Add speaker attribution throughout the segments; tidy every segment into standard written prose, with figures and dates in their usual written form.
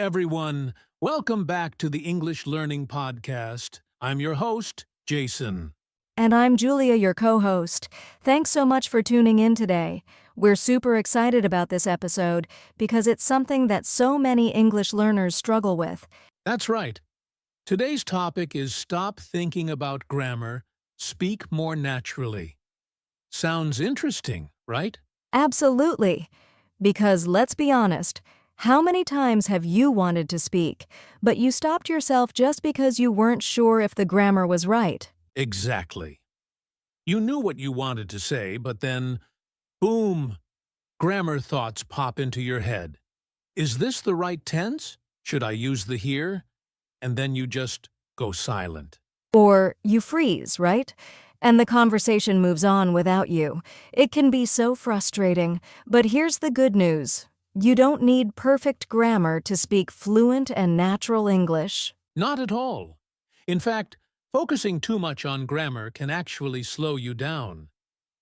Speaker 1: everyone. Welcome back to the English Learning Podcast. I'm your host, Jason.
Speaker 2: And I'm Julia, your co-host. Thanks so much for tuning in today. We're super excited about this episode because it's something that so many English learners struggle with.
Speaker 1: That's right. Today's topic is stop thinking about grammar, speak more naturally. Sounds interesting, right?
Speaker 2: Absolutely. Because let's be honest, how many times have you wanted to speak, but you stopped yourself just because you weren't sure if the grammar was right?
Speaker 1: Exactly. You knew what you wanted to say, but then, boom, grammar thoughts pop into your head. Is this the right tense? Should I use the here? And then you just go silent.
Speaker 2: Or you freeze, right? And the conversation moves on without you. It can be so frustrating, but here's the good news. You don't need perfect grammar to speak fluent and natural English.
Speaker 1: Not at all. In fact, focusing too much on grammar can actually slow you down.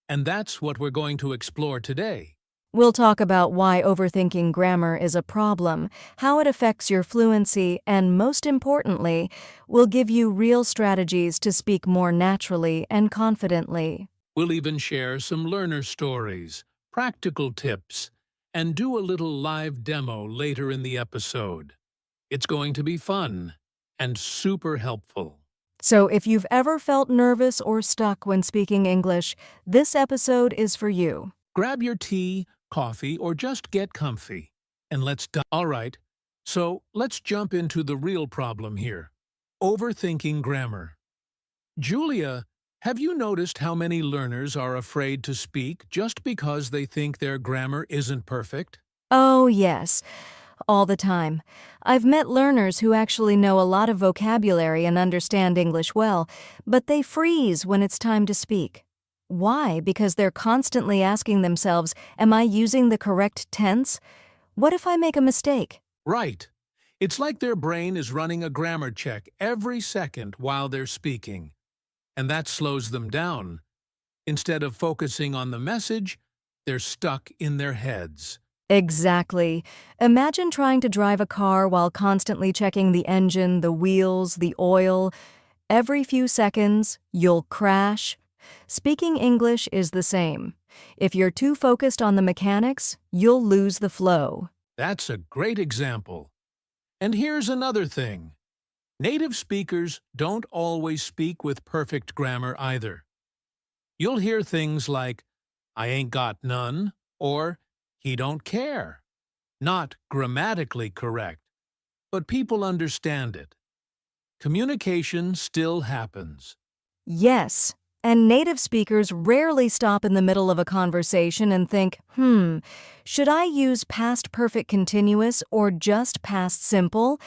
Speaker 1: And that's what we're going to explore today.
Speaker 2: We'll talk about why overthinking grammar is a problem, how it affects your fluency, and most importantly, we'll give you real strategies to speak more naturally and confidently.
Speaker 1: We'll even share some learner stories, practical tips, and do a little live demo later in the episode. It's going to be fun and super helpful.
Speaker 2: So if you've ever felt nervous or stuck when speaking English, this episode is for you.
Speaker 1: Grab your tea, coffee, or just get comfy. And let's dive. All right, so let's jump into the real problem here. Overthinking grammar. Julia, have you noticed how many learners are afraid to speak just because they think their grammar isn't perfect?
Speaker 2: Oh, yes. All the time. I've met learners who actually know a lot of vocabulary and understand English well, but they freeze when it's time to speak. Why? Because they're constantly asking themselves, am I using the correct tense? What if I make a mistake?
Speaker 1: Right. It's like their brain is running a grammar check every second while they're speaking. And that slows them down. Instead of focusing on the message, they're stuck in their heads.
Speaker 2: Exactly. Imagine trying to drive a car while constantly checking the engine, the wheels, the oil. Every few seconds, you'll crash. Speaking English is the same. If you're too focused on the mechanics, you'll lose the flow.
Speaker 1: That's a great example. And here's another thing. Native speakers don't always speak with perfect grammar either. You'll hear things like, I ain't got none, or he don't care. Not grammatically correct, but people understand it. Communication still happens.
Speaker 2: Yes, and native speakers rarely stop in the middle of a conversation and think, should I use past perfect continuous or just past simple?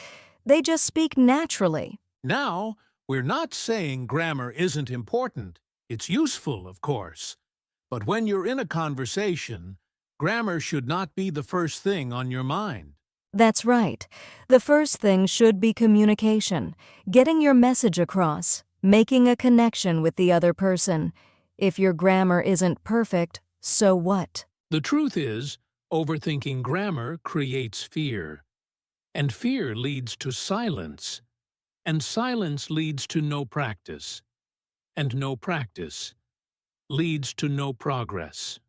Speaker 2: They just speak naturally.
Speaker 1: Now, we're not saying grammar isn't important. It's useful, of course. But when you're in a conversation, grammar should not be the first thing on your mind.
Speaker 2: That's right. The first thing should be communication, getting your message across, making a connection with the other person. If your grammar isn't perfect, so what?
Speaker 1: The truth is, overthinking grammar creates fear. And fear leads to silence. And silence leads to no practice. And no practice leads to no progress.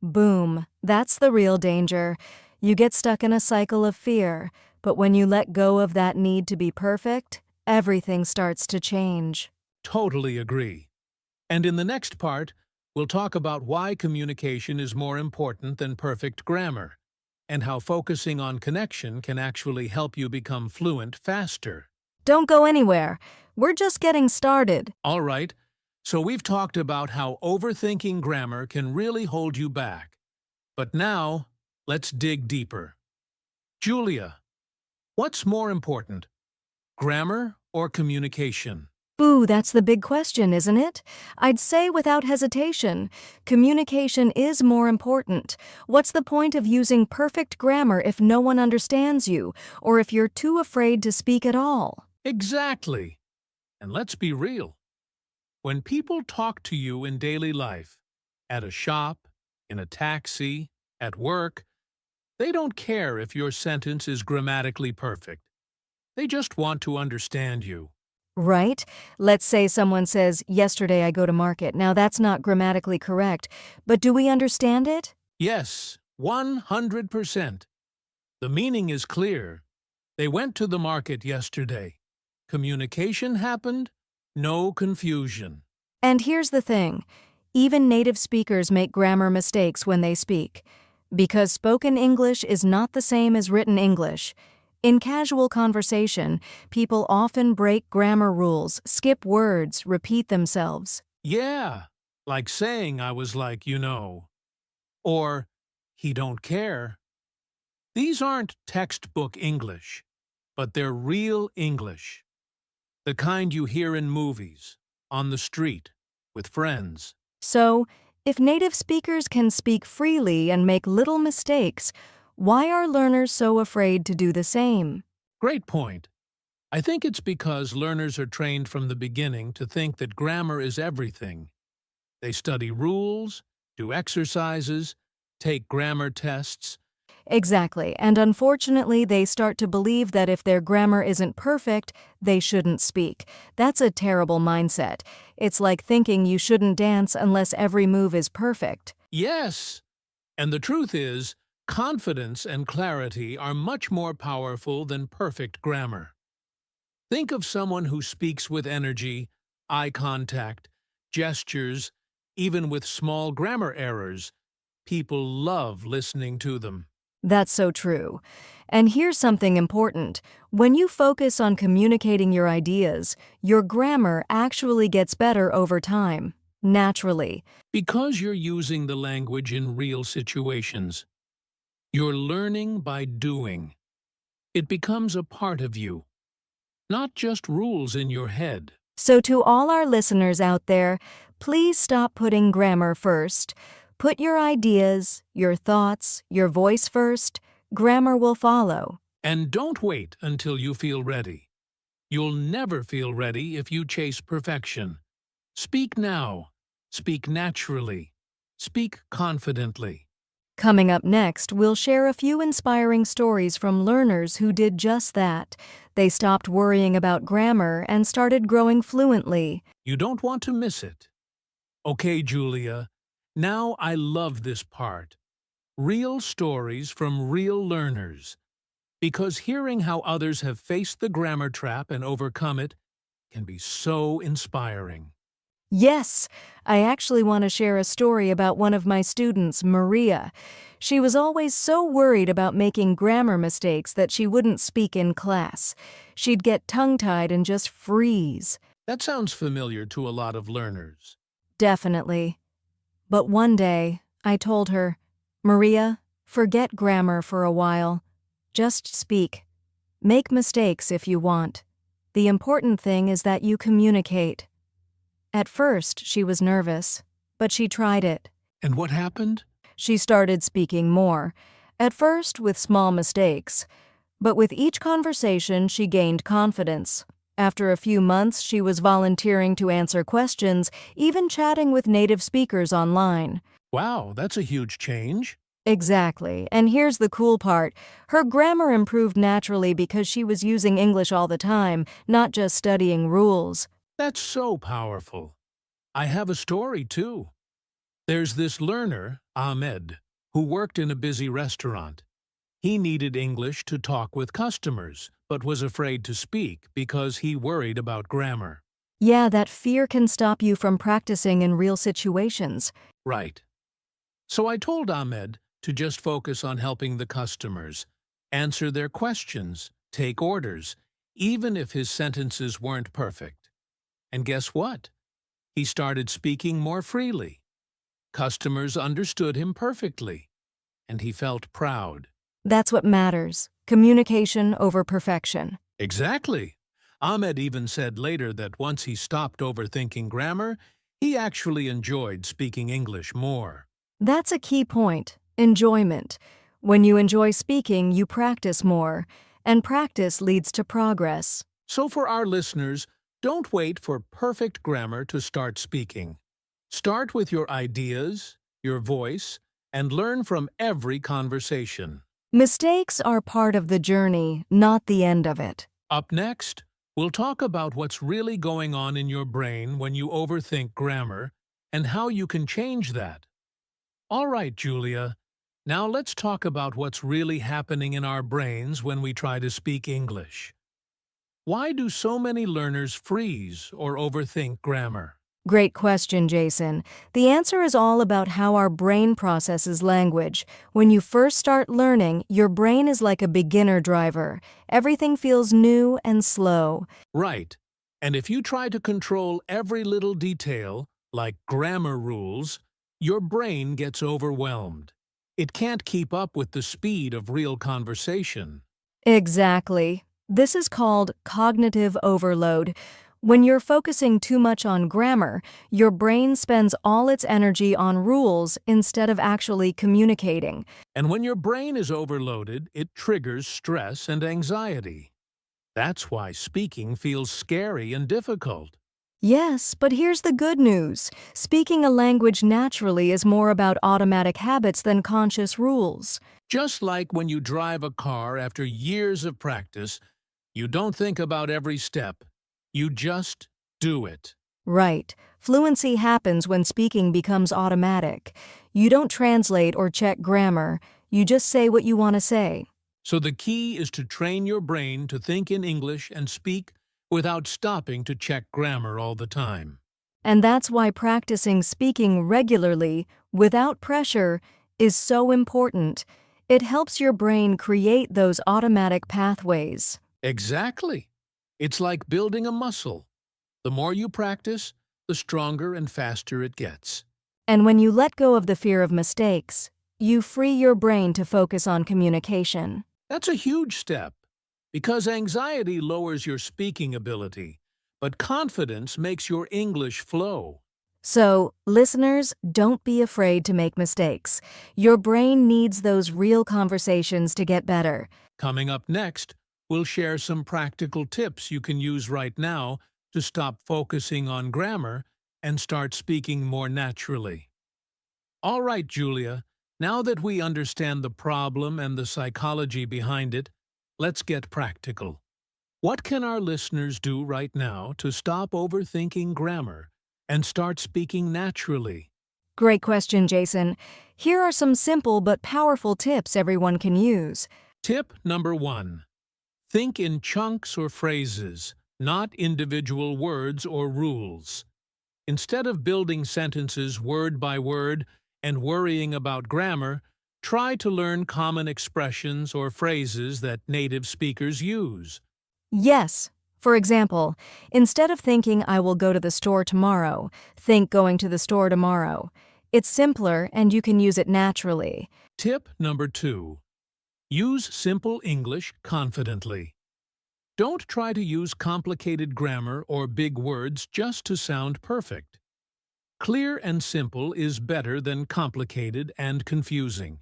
Speaker 2: Boom. That's the real danger. You get stuck in a cycle of fear, but when you let go of that need to be perfect, everything starts to change.
Speaker 1: Totally agree. And in the next part, we'll talk about why communication is more important than perfect grammar, and how focusing on connection can actually help you become fluent faster.
Speaker 2: Don't go anywhere. We're just getting started.
Speaker 1: All right, so we've talked about how overthinking grammar can really hold you back. But now, let's dig deeper. Julia, what's more important, grammar or communication?
Speaker 2: Ooh, that's the big question, isn't it? I'd say without hesitation, communication is more important. What's the point of using perfect grammar if no one understands you, or if you're too afraid to speak at all?
Speaker 1: Exactly. And let's be real. When people talk to you in daily life, at a shop, in a taxi, at work, They don't care if your sentence is grammatically perfect. They just want to understand you.
Speaker 2: Right? Let's say someone says, "Yesterday I go to market." Now that's not grammatically correct, but do we understand it?
Speaker 1: Yes, 100%. The meaning is clear. They went to the market yesterday. Communication happened, no confusion.
Speaker 2: And here's the thing. Even native speakers make grammar mistakes when they speak. Because spoken English is not the same as written English. In casual conversation, people often break grammar rules, skip words, repeat themselves.
Speaker 1: Yeah, like saying I was like, or he don't care. These aren't textbook English, but they're real English. The kind you hear in movies, on the street, with friends.
Speaker 2: So, if native speakers can speak freely and make little mistakes, why are learners so afraid to do the same?
Speaker 1: Great point. I think it's because learners are trained from the beginning to think that grammar is everything. They study rules, do exercises, take grammar tests.
Speaker 2: Exactly, and unfortunately, they start to believe that if their grammar isn't perfect, they shouldn't speak. That's a terrible mindset. It's like thinking you shouldn't dance unless every move is perfect.
Speaker 1: Yes! And the truth is, confidence and clarity are much more powerful than perfect grammar. Think of someone who speaks with energy, eye contact, gestures, even with small grammar errors. People love listening to them.
Speaker 2: That's so true. And here's something important. When you focus on communicating your ideas, your grammar actually gets better over time, naturally.
Speaker 1: Because you're using the language in real situations. You're learning by doing. It becomes a part of you, not just rules in your head.
Speaker 2: So, to all our listeners out there, please stop putting grammar first. Put your ideas, your thoughts, your voice first. Grammar will follow.
Speaker 1: And don't wait until you feel ready. You'll never feel ready if you chase perfection. Speak now. Speak naturally. Speak confidently.
Speaker 2: Coming up next, we'll share a few inspiring stories from learners who did just that. They stopped worrying about grammar and started growing fluently.
Speaker 1: You don't want to miss it. Okay, Julia. Now I love this part. Real stories from real learners. Because hearing how others have faced the grammar trap and overcome it can be so inspiring.
Speaker 2: Yes, I actually want to share a story about one of my students, Maria. She was always so worried about making grammar mistakes that she wouldn't speak in class. She'd get tongue-tied and just freeze.
Speaker 1: That sounds familiar to a lot of learners.
Speaker 2: Definitely. But one day, I told her, "Maria, forget grammar for a while. Just speak. Make mistakes if you want. The important thing is that you communicate." At first, she was nervous, but she tried it.
Speaker 1: And what happened?
Speaker 2: She started speaking more, at first with small mistakes. But with each conversation, she gained confidence. After a few months, she was volunteering to answer questions, even chatting with native speakers online.
Speaker 1: Wow, that's a huge change.
Speaker 2: Exactly. And here's the cool part. Her grammar improved naturally because she was using English all the time, not just studying rules.
Speaker 1: That's so powerful. I have a story, too. There's this learner, Ahmed, who worked in a busy restaurant. He needed English to talk with customers, but was afraid to speak because he worried about grammar.
Speaker 2: Yeah, that fear can stop you from practicing in real situations.
Speaker 1: Right. So I told Ahmed to just focus on helping the customers, answer their questions, take orders, even if his sentences weren't perfect. And guess what? He started speaking more freely. Customers understood him perfectly, and he felt proud.
Speaker 2: That's what matters. Communication over perfection.
Speaker 1: Exactly. Ahmed even said later that once he stopped overthinking grammar, he actually enjoyed speaking English more.
Speaker 2: That's a key point. Enjoyment. When you enjoy speaking, you practice more, and practice leads to progress.
Speaker 1: So for our listeners, don't wait for perfect grammar to start speaking. Start with your ideas, your voice, and learn from every conversation.
Speaker 2: Mistakes are part of the journey, not the end of it.
Speaker 1: Up next, we'll talk about what's really going on in your brain when you overthink grammar and how you can change that. All right, Julia, now let's talk about what's really happening in our brains when we try to speak English. Why do so many learners freeze or overthink grammar?
Speaker 2: Great question, Jason. The answer is all about how our brain processes language. When you first start learning, your brain is like a beginner driver. Everything feels new and slow.
Speaker 1: Right. And if you try to control every little detail, like grammar rules, your brain gets overwhelmed. It can't keep up with the speed of real conversation.
Speaker 2: Exactly. This is called cognitive overload. When you're focusing too much on grammar, your brain spends all its energy on rules instead of actually communicating.
Speaker 1: And when your brain is overloaded, it triggers stress and anxiety. That's why speaking feels scary and difficult.
Speaker 2: Yes, but here's the good news. Speaking a language naturally is more about automatic habits than conscious rules.
Speaker 1: Just like when you drive a car after years of practice, you don't think about every step. You just do it.
Speaker 2: Right. Fluency happens when speaking becomes automatic. You don't translate or check grammar. You just say what you want to say.
Speaker 1: So the key is to train your brain to think in English and speak without stopping to check grammar all the time.
Speaker 2: And that's why practicing speaking regularly, without pressure, is so important. It helps your brain create those automatic pathways.
Speaker 1: Exactly. It's like building a muscle. The more you practice, the stronger and faster it gets.
Speaker 2: And when you let go of the fear of mistakes, you free your brain to focus on communication.
Speaker 1: That's a huge step, because anxiety lowers your speaking ability, but confidence makes your English flow.
Speaker 2: So, listeners, don't be afraid to make mistakes. Your brain needs those real conversations to get better.
Speaker 1: Coming up next, we'll share some practical tips you can use right now to stop focusing on grammar and start speaking more naturally. All right, Julia, now that we understand the problem and the psychology behind it, let's get practical. What can our listeners do right now to stop overthinking grammar and start speaking naturally?
Speaker 2: Great question, Jason. Here are some simple but powerful tips everyone can use.
Speaker 1: Tip number 1. Think in chunks or phrases, not individual words or rules. Instead of building sentences word by word and worrying about grammar, try to learn common expressions or phrases that native speakers use.
Speaker 2: Yes. For example, instead of thinking I will go to the store tomorrow, think going to the store tomorrow. It's simpler and you can use it naturally.
Speaker 1: Tip number 2. Use simple English confidently. Don't try to use complicated grammar or big words just to sound perfect. Clear and simple is better than complicated and confusing.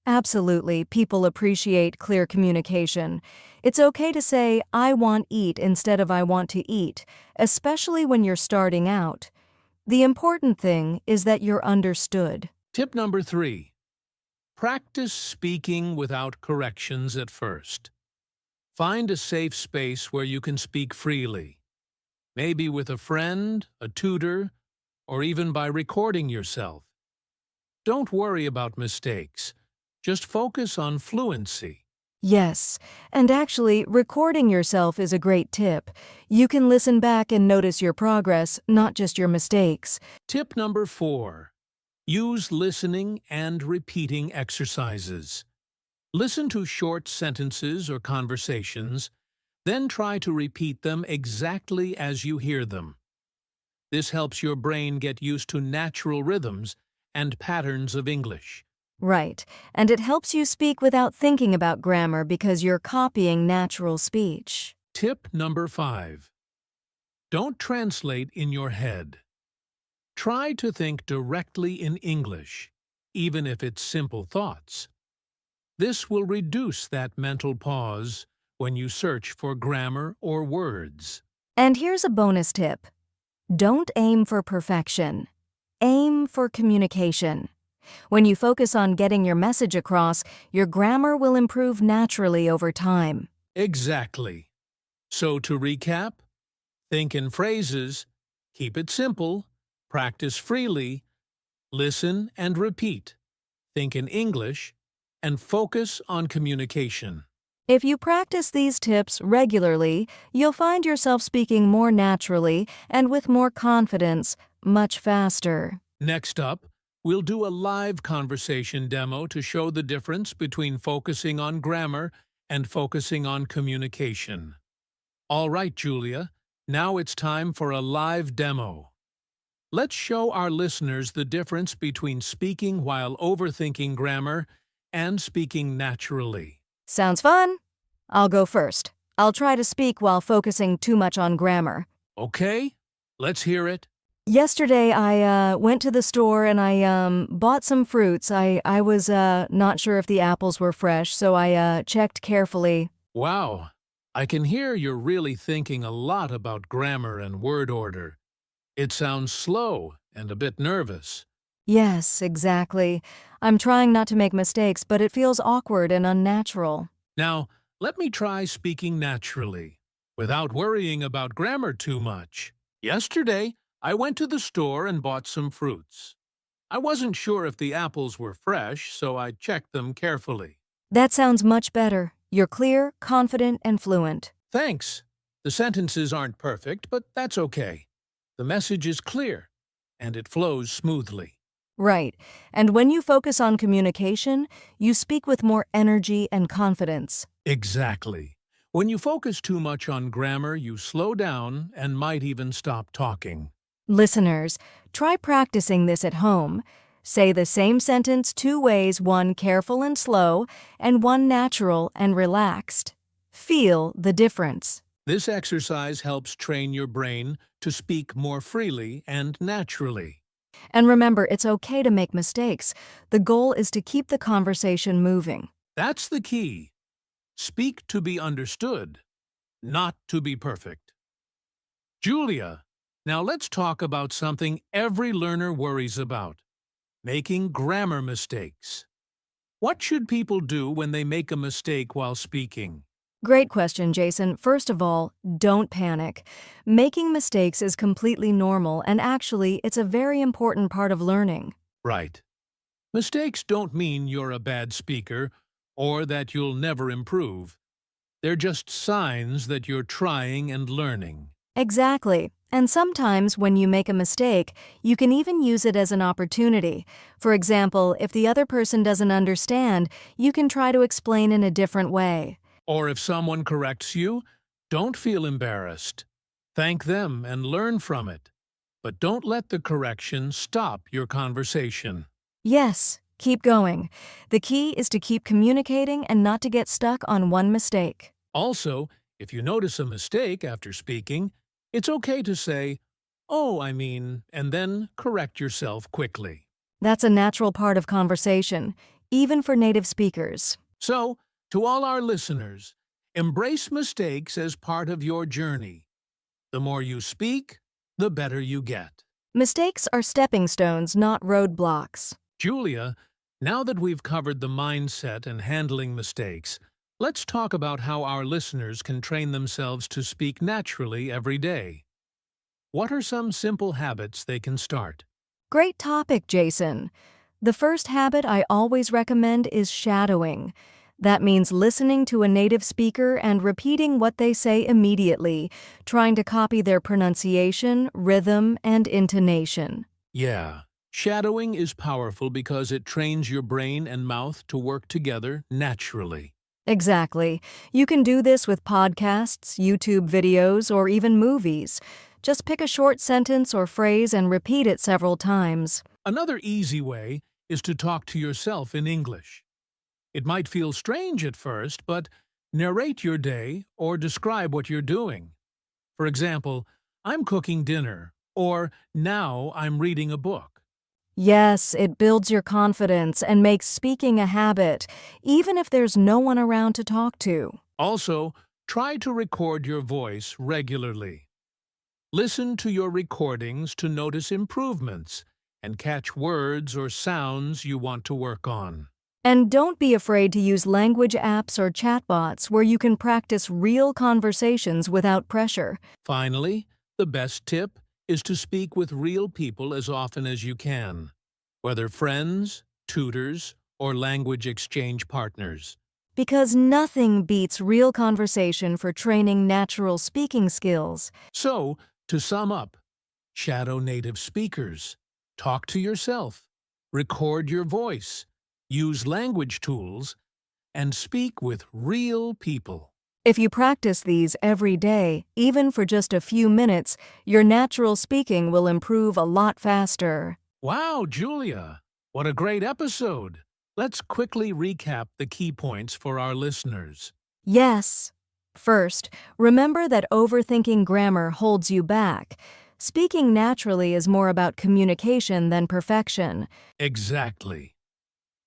Speaker 2: Absolutely, people appreciate clear communication. It's okay to say, I want eat instead of I want to eat, especially when you're starting out. The important thing is that you're understood.
Speaker 1: Tip number 3. Practice speaking without corrections at first. Find a safe space where you can speak freely. Maybe with a friend, a tutor, or even by recording yourself. Don't worry about mistakes. Just focus on fluency.
Speaker 2: Yes, and actually, recording yourself is a great tip. You can listen back and notice your progress, not just your mistakes.
Speaker 1: Tip number 4. Use listening and repeating exercises. Listen to short sentences or conversations, then try to repeat them exactly as you hear them. This helps your brain get used to natural rhythms and patterns of English.
Speaker 2: Right, and it helps you speak without thinking about grammar because you're copying natural speech.
Speaker 1: Tip number 5. Don't translate in your head. Try to think directly in English, even if it's simple thoughts. This will reduce that mental pause when you search for grammar or words.
Speaker 2: And here's a bonus tip. Don't aim for perfection. Aim for communication. When you focus on getting your message across, your grammar will improve naturally over time.
Speaker 1: Exactly. So to recap, think in phrases, keep it simple, practice freely, listen and repeat, think in English, and focus on communication.
Speaker 2: If you practice these tips regularly, you'll find yourself speaking more naturally and with more confidence, much faster.
Speaker 1: Next up, we'll do a live conversation demo to show the difference between focusing on grammar and focusing on communication. All right, Julia, now it's time for a live demo. Let's show our listeners the difference between speaking while overthinking grammar and speaking naturally.
Speaker 2: Sounds fun? I'll go first. I'll try to speak while focusing too much on grammar.
Speaker 1: Okay, let's hear it.
Speaker 2: Yesterday, I went to the store and I bought some fruits. I was not sure if the apples were fresh, so I checked carefully.
Speaker 1: Wow, I can hear you're really thinking a lot about grammar and word order. It sounds slow and a bit nervous.
Speaker 2: Yes, exactly. I'm trying not to make mistakes, but it feels awkward and unnatural.
Speaker 1: Now, let me try speaking naturally, without worrying about grammar too much. Yesterday, I went to the store and bought some fruits. I wasn't sure if the apples were fresh, so I checked them carefully.
Speaker 2: That sounds much better. You're clear, confident, and fluent.
Speaker 1: Thanks. The sentences aren't perfect, but that's okay. The message is clear, and it flows smoothly.
Speaker 2: Right. And when you focus on communication, you speak with more energy and confidence.
Speaker 1: Exactly. When you focus too much on grammar, you slow down and might even stop talking.
Speaker 2: Listeners, try practicing this at home. Say the same sentence 2 ways, one careful and slow, and one natural and relaxed. Feel the difference.
Speaker 1: This exercise helps train your brain to speak more freely and naturally.
Speaker 2: And remember, it's okay to make mistakes. The goal is to keep the conversation moving.
Speaker 1: That's the key. Speak to be understood, not to be perfect. Julia, now let's talk about something every learner worries about: making grammar mistakes. What should people do when they make a mistake while speaking?
Speaker 2: Great question, Jason. First of all, don't panic. Making mistakes is completely normal, and actually, it's a very important part of learning.
Speaker 1: Right. Mistakes don't mean you're a bad speaker or that you'll never improve. They're just signs that you're trying and learning.
Speaker 2: Exactly. And sometimes when you make a mistake, you can even use it as an opportunity. For example, if the other person doesn't understand, you can try to explain in a different way.
Speaker 1: Or if someone corrects you, don't feel embarrassed. Thank them and learn from it. But don't let the correction stop your conversation.
Speaker 2: Yes, keep going. The key is to keep communicating and not to get stuck on one mistake.
Speaker 1: Also, if you notice a mistake after speaking, it's okay to say, "Oh, and then correct yourself quickly.
Speaker 2: That's a natural part of conversation, even for native speakers.
Speaker 1: So, to all our listeners, embrace mistakes as part of your journey. The more you speak, the better you get.
Speaker 2: Mistakes are stepping stones, not roadblocks.
Speaker 1: Julia, now that we've covered the mindset and handling mistakes, let's talk about how our listeners can train themselves to speak naturally every day. What are some simple habits they can start?
Speaker 2: Great topic, Jason. The first habit I always recommend is shadowing. That means listening to a native speaker and repeating what they say immediately, trying to copy their pronunciation, rhythm, and intonation.
Speaker 1: Yeah, shadowing is powerful because it trains your brain and mouth to work together naturally.
Speaker 2: Exactly. You can do this with podcasts, YouTube videos, or even movies. Just pick a short sentence or phrase and repeat it several times.
Speaker 1: Another easy way is to talk to yourself in English. It might feel strange at first, but narrate your day or describe what you're doing. For example, "I'm cooking dinner," or "Now I'm reading a book."
Speaker 2: Yes, it builds your confidence and makes speaking a habit, even if there's no one around to talk to.
Speaker 1: Also, try to record your voice regularly. Listen to your recordings to notice improvements and catch words or sounds you want to work on.
Speaker 2: And don't be afraid to use language apps or chatbots where you can practice real conversations without pressure.
Speaker 1: Finally, the best tip is to speak with real people as often as you can, whether friends, tutors, or language exchange partners.
Speaker 2: Because nothing beats real conversation for training natural speaking skills.
Speaker 1: So, to sum up, shadow native speakers, talk to yourself, record your voice, use language tools, and speak with real people.
Speaker 2: If you practice these every day, even for just a few minutes, your natural speaking will improve a lot faster.
Speaker 1: Wow, Julia, what a great episode! Let's quickly recap the key points for our listeners.
Speaker 2: Yes. First, remember that overthinking grammar holds you back. Speaking naturally is more about communication than perfection.
Speaker 1: Exactly.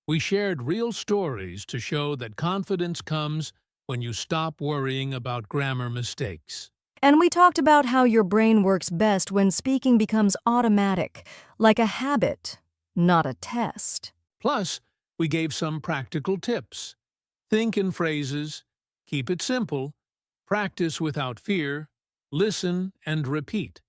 Speaker 1: We shared real stories to show that confidence comes when you stop worrying about grammar mistakes.
Speaker 2: And we talked about how your brain works best when speaking becomes automatic, like a habit, not a test.
Speaker 1: Plus, we gave some practical tips. Think in phrases, keep it simple, practice without fear, listen and repeat,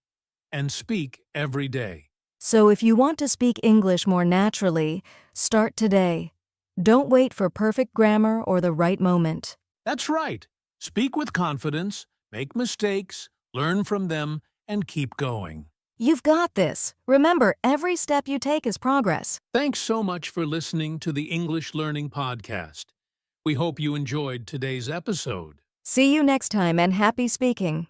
Speaker 1: and speak every day.
Speaker 2: So if you want to speak English more naturally, start today. Don't wait for perfect grammar or the right moment.
Speaker 1: That's right. Speak with confidence, make mistakes, learn from them, and keep going.
Speaker 2: You've got this. Remember, every step you take is progress.
Speaker 1: Thanks so much for listening to the English Learning Podcast. We hope you enjoyed today's episode.
Speaker 2: See you next time and happy speaking.